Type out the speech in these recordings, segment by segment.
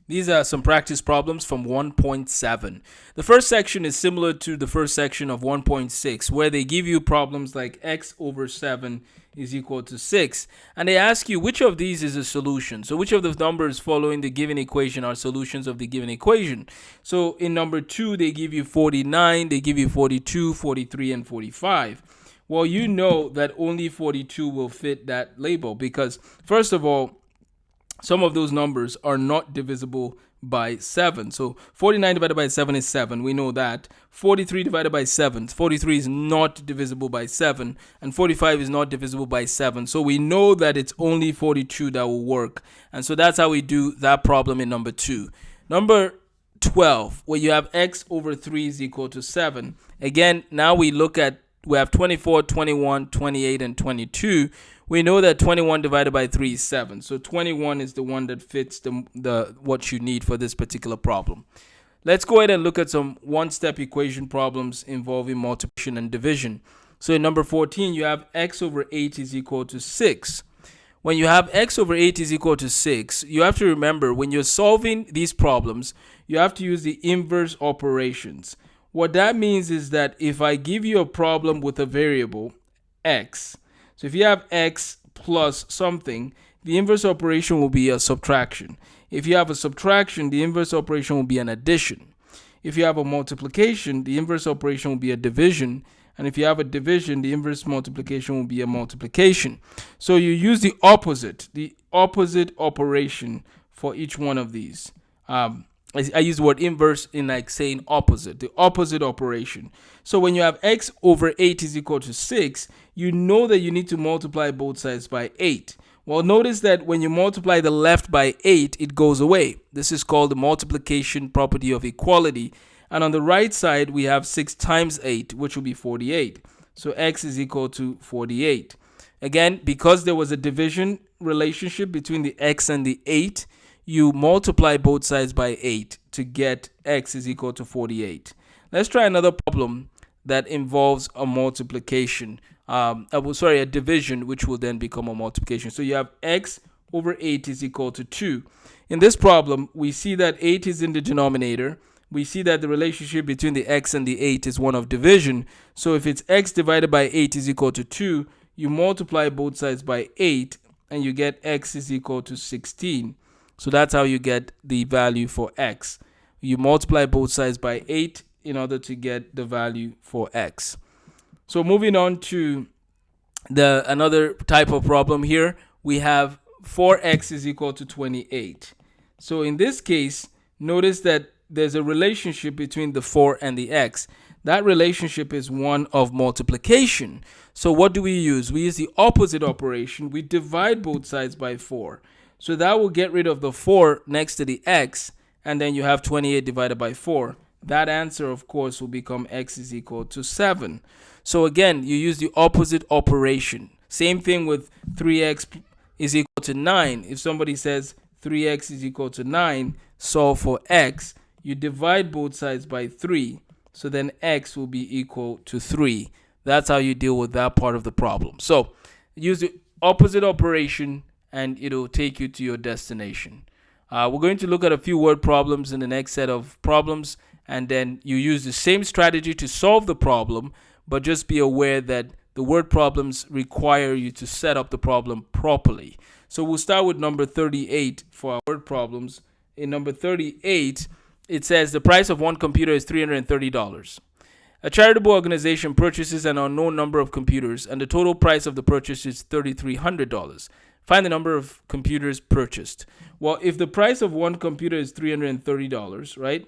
These are some practice problems from 1.7. The first section is similar to the first section of 1.6, where they give you problems like x over 7 is equal to 6, and they ask you which of these is a solution. So which of the numbers following the given equation are solutions of the given equation? So in number 2, they give you 49, they give you 42, 43, and 45. Well, you know that only 42 will fit that label because, first of all, some of those numbers are not divisible by 7. So 49 divided by 7 is 7. We know that. 43 divided by 7. 43 is not divisible by 7. And 45 is not divisible by 7. So we know that it's only 42 that will work. And so that's how we do that problem in number 2. Number 12, where you have x over 3 is equal to 7. Again, now we have 24, 21, 28, and 22. We know that 21 divided by 3 is 7. So 21 is the one that fits the what you need for this particular problem. Let's go ahead and look at some one-step equation problems involving multiplication and division. So in number 14, you have x over 8 is equal to 6. When you have x over 8 is equal to 6, you have to remember when you're solving these problems, you have to use the inverse operations. What that means is that if I give you a problem with a variable, x, so if you have x plus something, the inverse operation will be a subtraction. If you have a subtraction, the inverse operation will be an addition. If you have a multiplication, the inverse operation will be a division. And if you have a division, the inverse multiplication will be a multiplication. So you use the opposite operation for each one of these. I use the word inverse in like saying opposite, the opposite operation. So when you have x over 8 is equal to 6, you know that you need to multiply both sides by 8. Well, notice that when you multiply the left by 8, it goes away. This is called the multiplication property of equality. And on the right side, we have 6 times 8, which will be 48. So x is equal to 48. Again, because there was a division relationship between the x and the 8, you multiply both sides by 8 to get x is equal to 48. Let's try another problem that involves a multiplication. A division, which will then become a multiplication. So you have x over 8 is equal to 2. In this problem, we see that 8 is in the denominator. We see that the relationship between the x and the 8 is one of division. So if it's x divided by 8 is equal to 2, you multiply both sides by 8 and you get x is equal to 16. So that's how you get the value for x. You multiply both sides by 8 in order to get the value for x. So moving on to another type of problem here, we have 4x is equal to 28. So in this case, notice that there's a relationship between the 4 and the x. That relationship is one of multiplication. So what do we use? We use the opposite operation. We divide both sides by 4. So that will get rid of the 4 next to the x, and then you have 28 divided by 4. That answer, of course, will become x is equal to 7. So again, you use the opposite operation. Same thing with 3x is equal to 9. If somebody says 3x is equal to 9, solve for x, you divide both sides by 3. So then x will be equal to 3. That's how you deal with that part of the problem. So use the opposite operation and it'll take you to your destination. We're going to look at a few word problems in the next set of problems, and then you use the same strategy to solve the problem, but just be aware that the word problems require you to set up the problem properly. So we'll start with number 38 for our word problems. In number 38, it says the price of one computer is $330. A charitable organization purchases an unknown number of computers, and the total price of the purchase is $3,300. Find the number of computers purchased. Well, if the price of one computer is $330, right,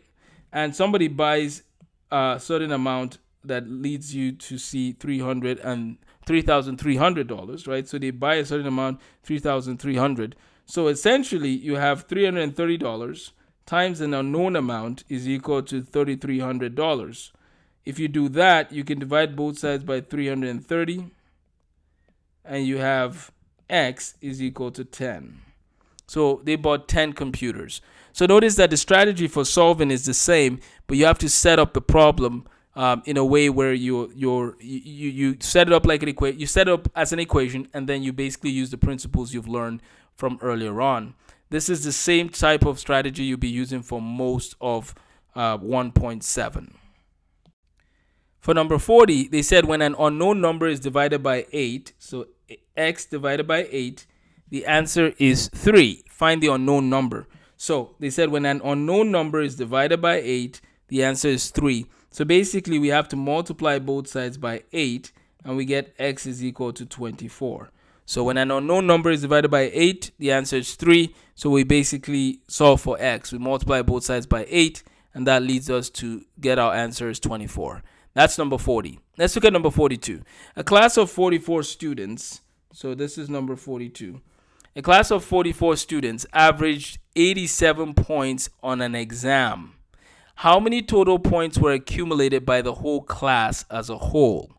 and somebody buys a certain amount that leads you to see $3,300, right? So they buy a certain amount, $3,300. So essentially, you have $330 times an unknown amount is equal to $3,300. If you do that, you can divide both sides by 330, and you have x is equal to 10. So they bought 10 computers. So notice that the strategy for solving is the same, but you have to set up the problem in a way where you set it up like an equation. You set it up as an equation, and then you basically use the principles you've learned from earlier on. This is the same type of strategy you'll be using for most of 1.7. For number 40, they said when an unknown number is divided by 8, so x divided by 8, the answer is 3. Find the unknown number. So they said when an unknown number is divided by 8, the answer is 3. So basically we have to multiply both sides by 8 and we get x is equal to 24. So when an unknown number is divided by 8, the answer is 3. So we basically solve for x. We multiply both sides by 8 and that leads us to get our answer is 24. That's number 40. Let's look at number 42. A class of 44 students. So this is number 42. A class of 44 students averaged 87 points on an exam. How many total points were accumulated by the whole class as a whole?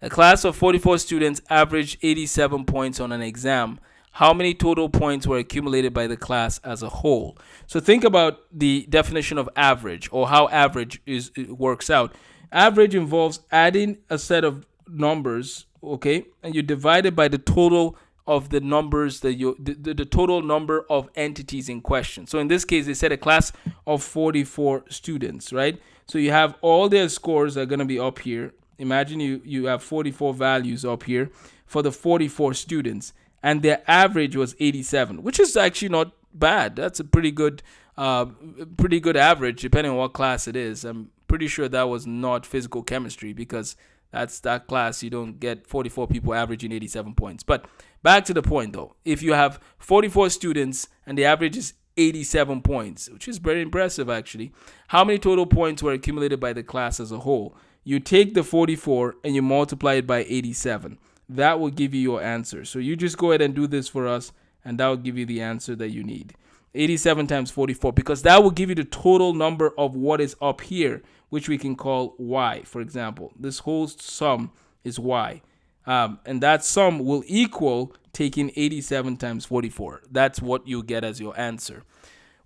A class of 44 students averaged 87 points on an exam. How many total points were accumulated by the class as a whole? So think about the definition of average, or how average works out. Average involves adding a set of numbers, okay, and you divide it by the total of the numbers that the total number of entities in question. So in this case, they said a class of 44 students, right? So you have all their scores are going to be up here. Imagine you have 44 values up here for the 44 students, and their average was 87, which is actually not bad. That's a pretty good average, depending on what class it is. I'm pretty sure that was not physical chemistry, because that's that class. You don't get 44 people averaging 87 points. But back to the point though, if you have 44 students and the average is 87 points, which is very impressive actually, how many total points were accumulated by the class as a whole? You take the 44 and you multiply it by 87. That will give you your answer. So you just go ahead and do this for us, and that will give you the answer that you need. 87 times 44, because that will give you the total number of what is up here, which we can call y. For example, this whole sum is y. And that sum will equal taking 87 times 44. That's what you get as your answer.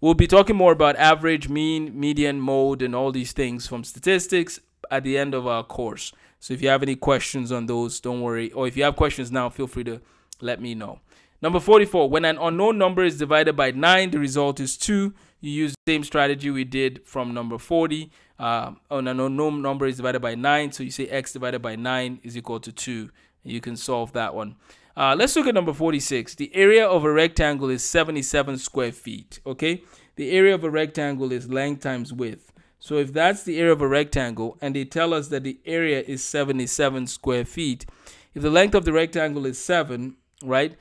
We'll be talking more about average, mean, median, mode, and all these things from statistics at the end of our course. So if you have any questions on those, don't worry. Or if you have questions now, feel free to let me know. Number 44, when an unknown number is divided by 9, the result is 2. You use the same strategy we did from number 40. An unknown number is divided by 9, so you say x divided by 9 is equal to 2. You can solve that one. Let's look at number 46. The area of a rectangle is 77 square feet, okay? The area of a rectangle is length times width. So if that's the area of a rectangle, and they tell us that the area is 77 square feet, if the length of the rectangle is 7, right,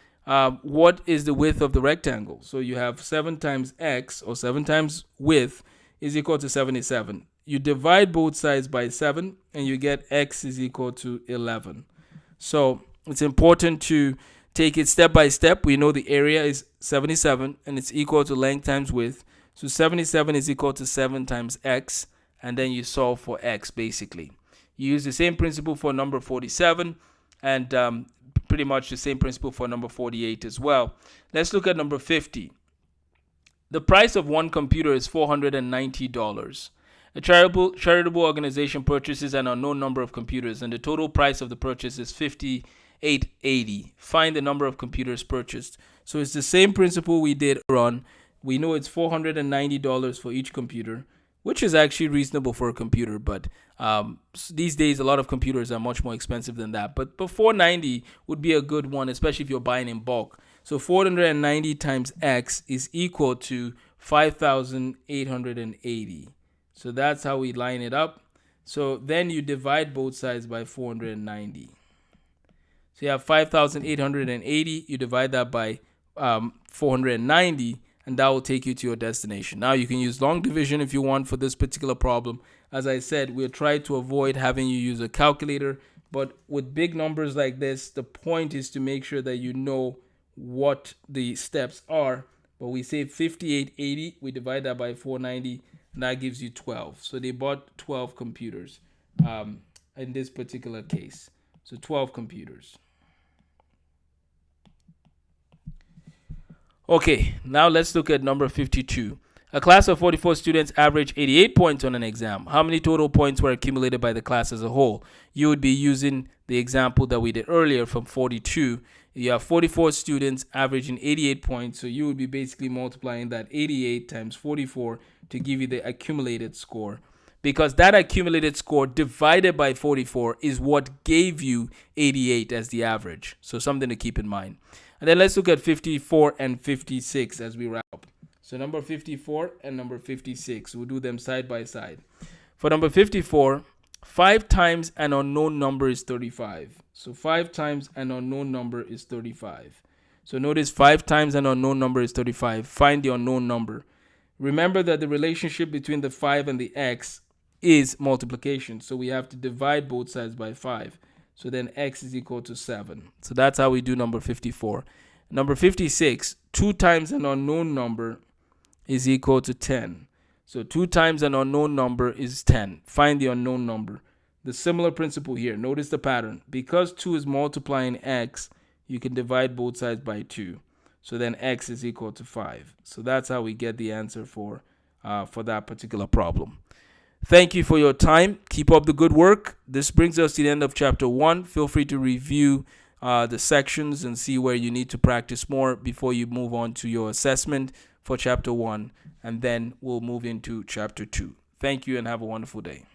what is the width of the rectangle? So you have 7 times x, or 7 times width, is equal to 77. You divide both sides by 7, and you get x is equal to 11. So it's important to take it step by step. We know the area is 77, and it's equal to length times width. So 77 is equal to 7 times x, and then you solve for x, basically. You use the same principle for number 47, and pretty much the same principle for number 48 as well. Let's look at number 50. The price of one computer is $490. A charitable organization purchases an unknown number of computers, and the total price of the purchase is $58.80. Find the number of computers purchased. So it's the same principle we did on. We know it's $490 for each computer, which is actually reasonable for a computer, but these days a lot of computers are much more expensive than that. But $490 would be a good one, especially if you're buying in bulk. So 490 times x is equal to 5,880. So that's how we line it up. So then you divide both sides by 490. So you have 5,880. You divide that by 490. And that will take you to your destination. Now you can use long division if you want for this particular problem. As I said, we'll try to avoid having you use a calculator, but with big numbers like this, the point is to make sure that you know what the steps are. But we say 5880, we divide that by 490, and that gives you 12. So they bought 12 computers in this particular case. So 12 computers. Okay, now let's look at number 52. A class of 44 students averaged 88 points on an exam. How many total points were accumulated by the class as a whole? You would be using the example that we did earlier from 42. You have 44 students averaging 88 points, so you would be basically multiplying that 88 times 44 to give you the accumulated score. Because that accumulated score divided by 44 is what gave you 88 as the average. So something to keep in mind. And then let's look at 54 and 56 as we wrap up. So number 54 and number 56, we'll do them side by side. For number 54, 5 times an unknown number is 35. So 5 times an unknown number is 35. So notice 5 times an unknown number is 35. Find the unknown number. Remember that the relationship between the 5 and the x is multiplication. So we have to divide both sides by 5. So then x is equal to 7. So that's how we do number 54. Number 56, 2 times an unknown number is equal to 10. So 2 times an unknown number is 10. Find the unknown number. The similar principle here. Notice the pattern. Because 2 is multiplying x, you can divide both sides by 2. So then x is equal to 5. So that's how we get the answer for that particular problem. Thank you for your time. Keep up the good work. This brings us to the end of chapter 1. Feel free to review the sections and see where you need to practice more before you move on to your assessment for chapter 1. And then we'll move into chapter 2. Thank you and have a wonderful day.